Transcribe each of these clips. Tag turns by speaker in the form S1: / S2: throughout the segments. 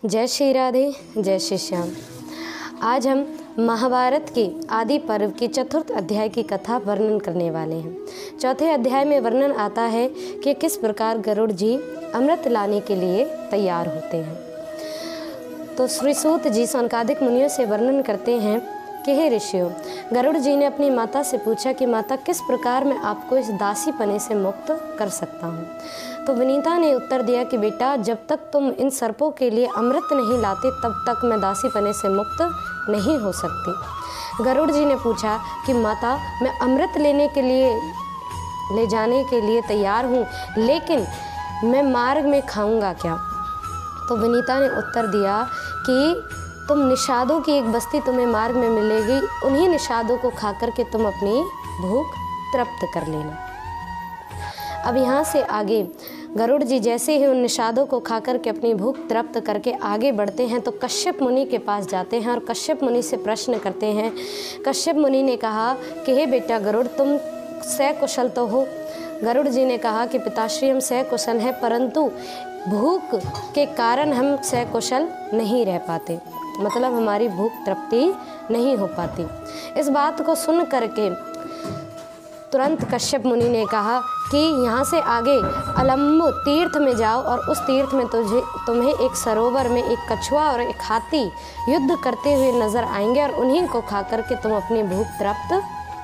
S1: जय श्री राधे, जय श्री श्याम। आज हम महाभारत के आदि पर्व के चतुर्थ अध्याय की कथा वर्णन करने वाले हैं। चौथे अध्याय में वर्णन आता है कि किस प्रकार गरुड़ जी अमृत लाने के लिए तैयार होते हैं। तो श्री सूत जी सनकादिक मुनियों से वर्णन करते हैं कि हे ऋषियों, गरुड़ जी ने अपनी माता से पूछा कि माता, किस प्रकार मैं आपको इस दासीपने से मुक्त कर सकता हूँ। तो विनीता ने उत्तर दिया कि बेटा, जब तक तुम इन सर्पों के लिए अमृत नहीं लाते तब तक मैं दासीपने से मुक्त नहीं हो सकती। गरुड़ जी ने पूछा कि माता, मैं अमृत ले जाने के लिए तैयार हूँ, लेकिन मैं मार्ग में खाऊंगा क्या। तो विनीता ने उत्तर दिया कि तुम निषादों की एक बस्ती तुम्हें मार्ग में मिलेगी, उन्हीं निषादों को खा कर के तुम अपनी भूख तृप्त कर लेना। अब यहाँ से आगे गरुड़ जी जैसे ही उन निषादों को खा कर के अपनी भूख तृप्त करके आगे बढ़ते हैं तो कश्यप मुनि के पास जाते हैं और कश्यप मुनि से प्रश्न करते हैं। कश्यप मुनि ने कहा कि हे बेटा गरुड़, तुम सकुशल तो हो। गरुड़ जी ने कहा कि पिताश्री, हम सकुशल हैं, परंतु भूख के कारण हम सकुशल नहीं रह पाते, मतलब हमारी भूख तृप्ति नहीं हो पाती। इस बात को सुन करके तुरंत कश्यप मुनि ने कहा कि यहाँ से आगे अलम्ब तीर्थ में जाओ और उस तीर्थ में तुम्हें एक सरोवर में एक कछुआ और एक हाथी युद्ध करते हुए नजर आएंगे और उन्हीं को खा करके तुम अपनी भूख तृप्त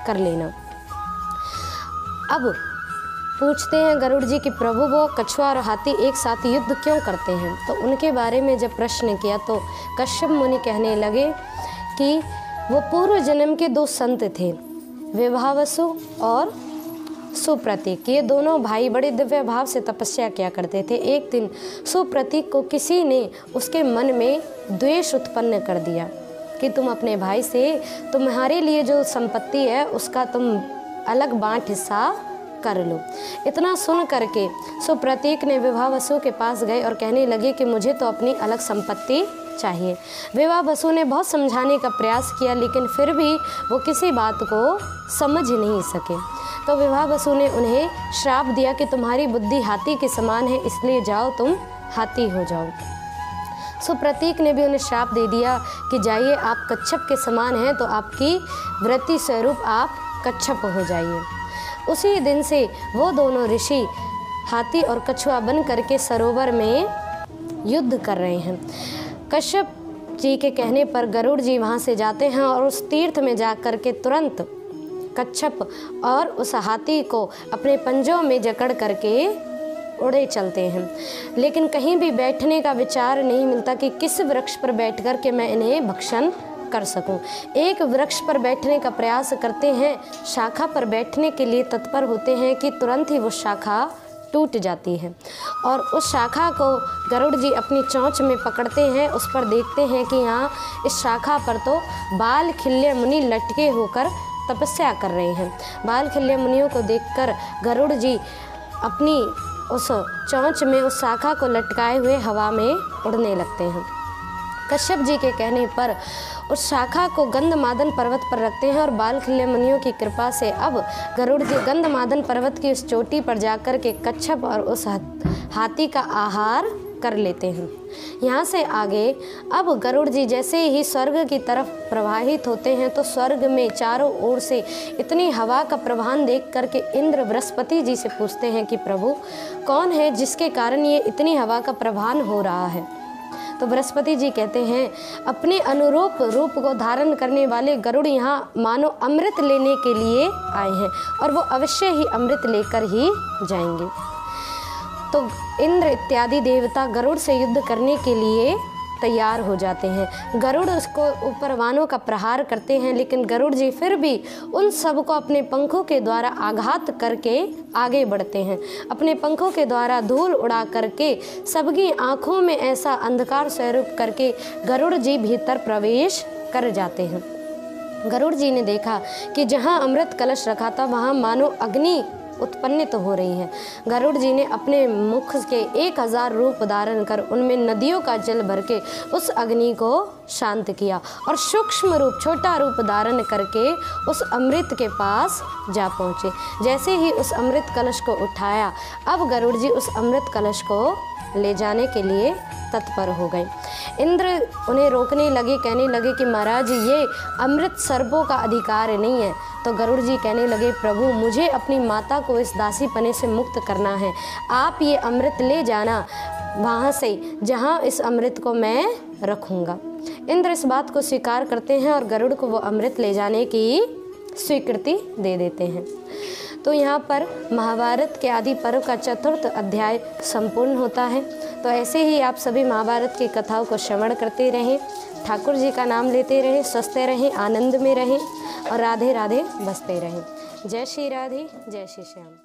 S1: कर लेना। अब पूछते हैं गरुड़ जी कि प्रभु, वो कछुआ और हाथी एक साथ युद्ध क्यों करते हैं। तो उनके बारे में जब प्रश्न किया तो कश्यप मुनि कहने लगे कि वो पूर्व जन्म के दो संत थे, विभावसु और सुप्रतीक। ये दोनों भाई बड़े दिव्य भाव से तपस्या किया करते थे। एक दिन सुप्रतीक को किसी ने उसके मन में द्वेष उत्पन्न कर दिया कि तुम अपने भाई से, तुम्हारे लिए जो संपत्ति है उसका तुम अलग बांट हिस्सा कर लो। इतना सुन करके सुप्रतीक ने विभावसु के पास गए और कहने लगे कि मुझे तो अपनी अलग संपत्ति चाहिए। विभावसु ने बहुत समझाने का प्रयास किया, लेकिन फिर भी वो किसी बात को समझ नहीं सके। तो विभावसु ने उन्हें श्राप दिया कि तुम्हारी बुद्धि हाथी के समान है, इसलिए जाओ तुम हाथी हो जाओ। सुप्रतीक ने भी उन्हें श्राप दे दिया कि जाइए, आप कच्छप के समान हैं, तो आपकी वृत्ति स्वरूप आप कच्छप हो जाइए। उसी दिन से वो दोनों ऋषि हाथी और कछुआ बन करके सरोवर में युद्ध कर रहे हैं। कश्यप जी के कहने पर गरुड़ जी वहाँ से जाते हैं और उस तीर्थ में जा कर के तुरंत कच्छप और उस हाथी को अपने पंजों में जकड़ करके उड़े चलते हैं, लेकिन कहीं भी बैठने का विचार नहीं मिलता कि किस वृक्ष पर बैठ कर के मैं इन्हें भक्षण कर सकूं। एक वृक्ष पर बैठने का प्रयास करते हैं, शाखा पर बैठने के लिए तत्पर होते हैं कि तुरंत ही वो शाखा टूट जाती है और उस शाखा को गरुड़ जी अपनी चोंच में पकड़ते हैं। उस पर देखते हैं कि यहाँ इस शाखा पर तो बाल खिल्य मुनि लटके होकर तपस्या कर रहे हैं। बाल खिल्य मुनियों को देखकर गरुड़ जी अपनी उस चोंच में उस शाखा को लटकाए हुए हवा में उड़ने लगते हैं। कश्यप जी के कहने पर उस शाखा को गंधमादन पर्वत पर रखते हैं और बाल खिल्य मुनियों की कृपा से अब गरुड़ जी गंधमादन पर्वत की उस चोटी पर जाकर के कच्छप और उस हाथी का आहार कर लेते हैं। यहाँ से आगे अब गरुड़ जी जैसे ही स्वर्ग की तरफ प्रवाहित होते हैं तो स्वर्ग में चारों ओर से इतनी हवा का प्रवाहन देख करके इंद्र बृहस्पति जी से पूछते हैं कि प्रभु, कौन है जिसके कारण ये इतनी हवा का प्रवाहन हो रहा है। तो बृहस्पति जी कहते हैं, अपने अनुरूप रूप को धारण करने वाले गरुड़ यहाँ मानो अमृत लेने के लिए आए हैं और वो अवश्य ही अमृत लेकर ही जाएंगे। तो इंद्र इत्यादि देवता गरुड़ से युद्ध करने के लिए तैयार हो जाते हैं। गरुड़ उसको ऊपर वानों का प्रहार करते हैं, लेकिन गरुड़ जी फिर भी उन सब को अपने पंखों के द्वारा आघात करके आगे बढ़ते हैं। अपने पंखों के द्वारा धूल उड़ा करके सबकी आंखों में ऐसा अंधकार स्वरूप करके गरुड़ जी भीतर प्रवेश कर जाते हैं। गरुड़ जी ने देखा कि जहाँ अमृत कलश रखा था वहाँ मानो अग्नि उत्पन्न तो हो रही है। गरुड़ जी ने अपने मुख के 1000 रूप धारण कर उनमें नदियों का जल भर के उस अग्नि को शांत किया और सूक्ष्म रूप छोटा रूप धारण करके उस अमृत के पास जा पहुँचे। जैसे ही उस अमृत कलश को उठाया, अब गरुड़ जी उस अमृत कलश को ले जाने के लिए तत्पर हो गए। इंद्र उन्हें रोकने लगे, कहने लगे कि महाराज ये अमृत सर्पों का अधिकार नहीं है। तो गरुड़ जी कहने लगे प्रभु मुझे अपनी माता को इस दासीपने से मुक्त करना है, आप ये अमृत ले जाना वहाँ से जहाँ इस अमृत को मैं रखूँगा। इंद्र इस बात को स्वीकार करते हैं और गरुड़ को वो अमृत ले जाने की स्वीकृति दे देते हैं। तो यहाँ पर महाभारत के आदि पर्व का 4th अध्याय संपूर्ण होता है। तो ऐसे ही आप सभी महाभारत की कथाओं को श्रवण करते रहें, ठाकुर जी का नाम लेते रहें, स्वस्थ रहें, आनंद में रहें और राधे राधे बसते रहें। जय श्री राधे, जय श्री श्याम।